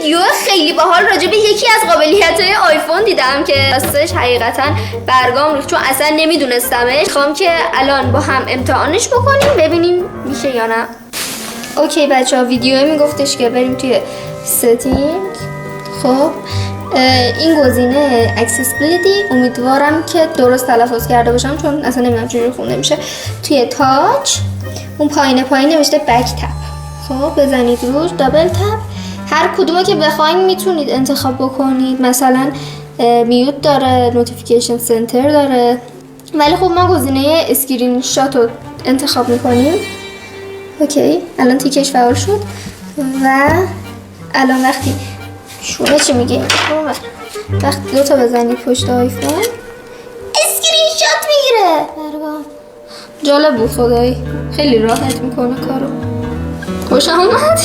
ویدیو خیلی باحال راجع به یکی از قابلیت‌های آیفون دیدم که راستش حقیقتا برگام ریخت، چون اصلا نمیدونستمش. میخوام که الان با هم امتحانش بکنیم ببینیم میشه یا نه. اوکی بچه‌ها، ویدیو میگفتش که بریم توی ستینگ. خب این گزینه اکسسیبیلیتی، امیدوارم که درست تلفظ کرده باشم چون اصلا نمیدونم چجوری خونده میشه. توی تاچ اون پایین نوشته بک تپ. خب بزنید روش، دابل تپ. هر کدومو که بخواید میتونید انتخاب بکنید. مثلا میوت داره، نوتیفیکیشن سنتر داره، ولی خب ما گزینه اسکرین شات رو انتخاب میکنیم. اوکی الان تیکش فعال شد و الان وقتی شونه چی میگه؟ وقتی دوتا بزنید پشت آیفون اسکرین شات میگیره. جالب بود خدایی، خیلی راحت میکنه کارو. خوشم اومد.